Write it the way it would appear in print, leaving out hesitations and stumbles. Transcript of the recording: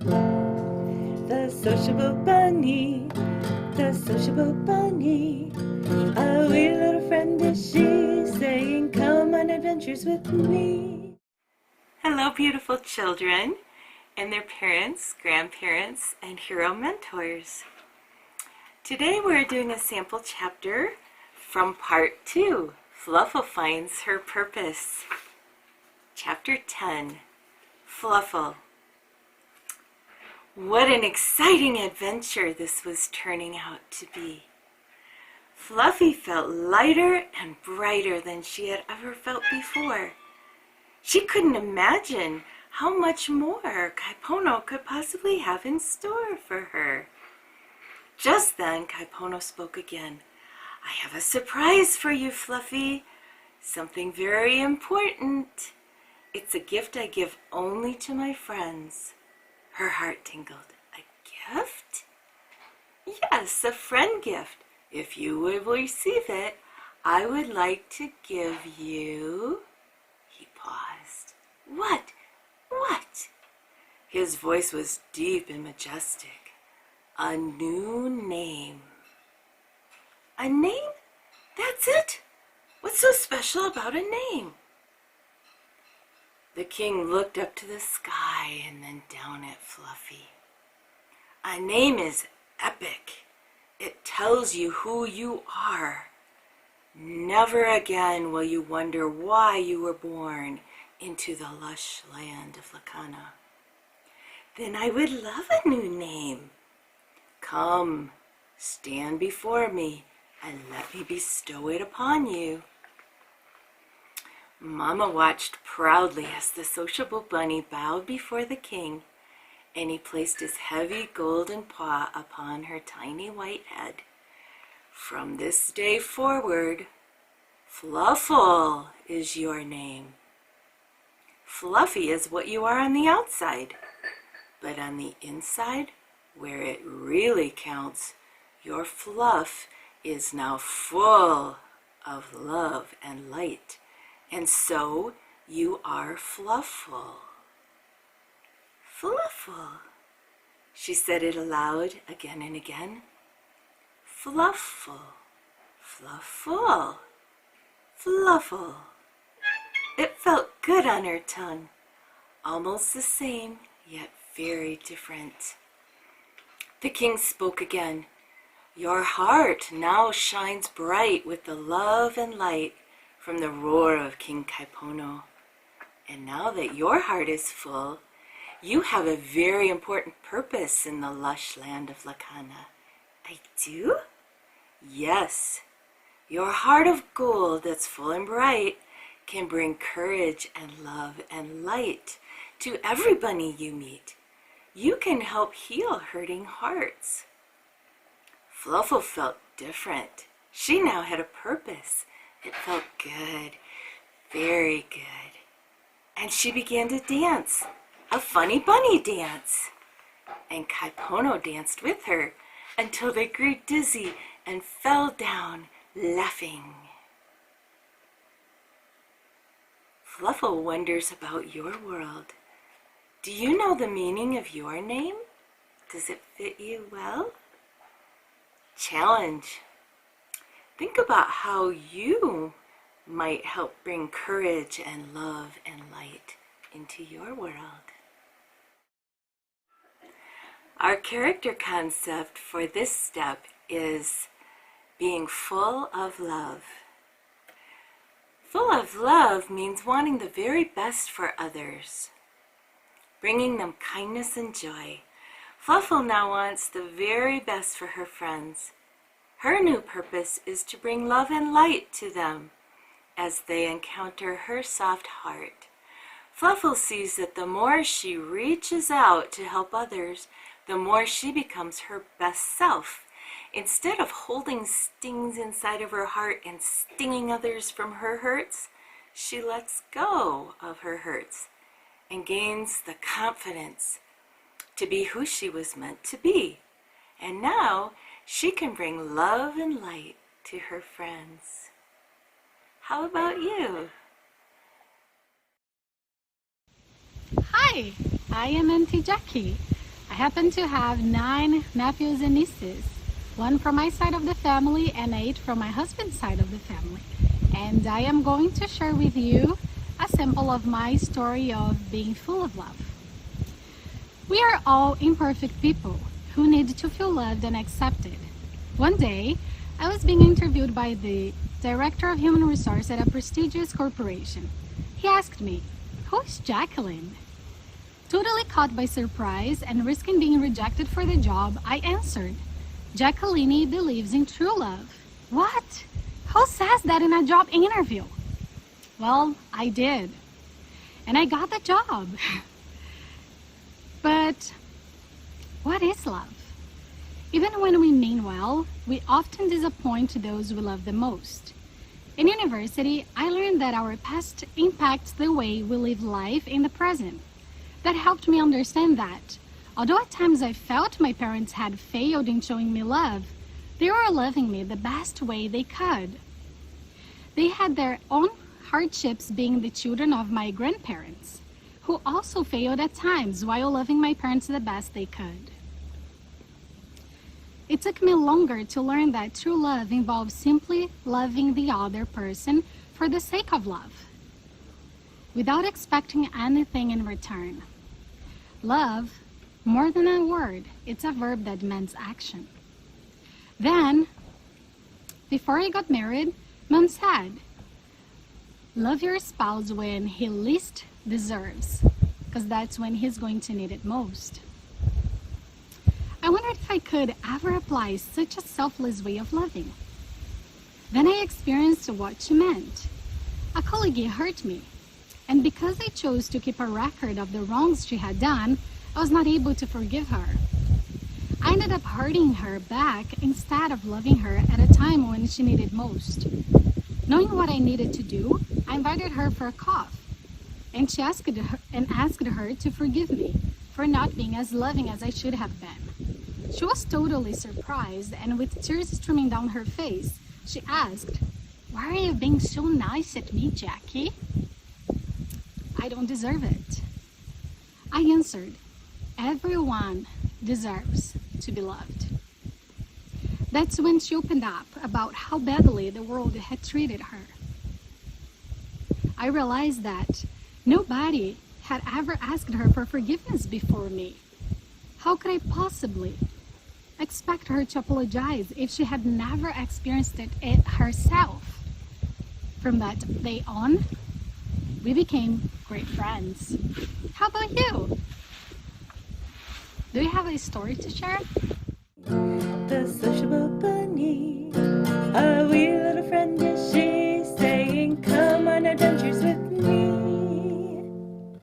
The sociable bunny, the sociable bunny. A wee little friend is she, saying, come on adventures with me. Hello, beautiful children and their parents, grandparents, and hero mentors. Today we're doing a sample chapter from part 2, Fluffle Finds Her Purpose. Chapter 10, Fluffle. What an exciting adventure this was turning out to be. Fluffy felt lighter and brighter than she had ever felt before. She couldn't imagine how much more Kaipono could possibly have in store for her. Just then, Kaipono spoke again. I have a surprise for you, Fluffy. Something very important. It's a gift I give only to my friends. Her heart tingled. A gift? Yes, a friend gift. If you would receive it, I would like to give you... He paused. What? What? His voice was deep and majestic. A new name. A name? That's it? What's so special about a name? The king looked up to the sky and then down at Fluffy. A name is epic. It tells you who you are. Never again will you wonder why you were born into the lush land of Lakana. Then I would love a new name. Come, stand before me and let me bestow it upon you. Mama watched proudly as the sociable bunny bowed before the king, and he placed his heavy golden paw upon her tiny white head. From this day forward, Fluffle is your name. Fluffy is what you are on the outside, but on the inside, where it really counts, your fluff is now full of love and light. And so you are Fluffle. Fluffle. She said it aloud again and again. Fluffle, Fluffle, Fluffle. It felt good on her tongue. Almost the same, yet very different. The king spoke again. Your heart now shines bright with the love and light from the roar of King Kaipono. And now that your heart is full, you have a very important purpose in the lush land of Lakana. I do? Yes. Your heart of gold that's full and bright can bring courage and love and light to every bunny you meet. You can help heal hurting hearts. Fluffle felt different. She now had a purpose. It felt good, very good. And she began to dance, a funny bunny dance. And Kaipono danced with her until they grew dizzy and fell down, laughing. Fluffle wonders about your world. Do you know the meaning of your name? Does it fit you well? Challenge. Think about how you might help bring courage and love and light into your world. Our character concept for this step is being full of love. Full of love means wanting the very best for others, bringing them kindness and joy. Fluffle now wants the very best for her friends. Her new purpose is to bring love and light to them as they encounter her soft heart. Fluffle sees that the more she reaches out to help others, the more she becomes her best self. Instead of holding stings inside of her heart and stinging others from her hurts, she lets go of her hurts and gains the confidence to be who she was meant to be. And now she can bring love and light to her friends. How about you? Hi, I am Auntie Jackie. I happen to have 9 nephews and nieces, 1 from my side of the family and 8 from my husband's side of the family. And I am going to share with you a sample of my story of being full of love. We are all imperfect people who need to feel loved and accepted. One day, I was being interviewed by the Director of Human Resources at a prestigious corporation. He asked me, "Who is Jacqueline?" Totally caught by surprise and risking being rejected for the job, I answered, "Jacqueline believes in true love." "What? Who says that in a job interview?" Well, I did. And I got the job. But what is love? Even when we mean well, we often disappoint those we love the most. In university, I learned that our past impacts the way we live life in the present. That helped me understand that, although at times I felt my parents had failed in showing me love, they were loving me the best way they could. They had their own hardships being the children of my grandparents, who also failed at times while loving my parents the best they could. It took me longer to learn that true love involves simply loving the other person for the sake of love, without expecting anything in return. Love, more than a word, it's a verb that demands action. Then, before I got married, Mom said, "Love your spouse when he least deserves, because that's when he's going to need it most." I wondered if I could ever apply such a selfless way of loving. Then I experienced what she meant. A colleague hurt me, and because I chose to keep a record of the wrongs she had done, I was not able to forgive her. I ended up hurting her back instead of loving her at a time when she needed most. Knowing what I needed to do, I invited her for a coffee, and she asked her to forgive me for not being as loving as I should have been. She was totally surprised, and with tears streaming down her face, she asked, "Why are you being so nice at me, Jackie?" "I don't deserve it." I answered, "Everyone deserves to be loved." That's when she opened up about how badly the world had treated her. I realized that nobody had ever asked her for forgiveness before me. How could I possibly expect her to apologize if she had never experienced it herself? From that day on, we became great friends. How about you? Do you have a story to share? The sociable bunny, a wee little friend is she, saying, "Come on adventures with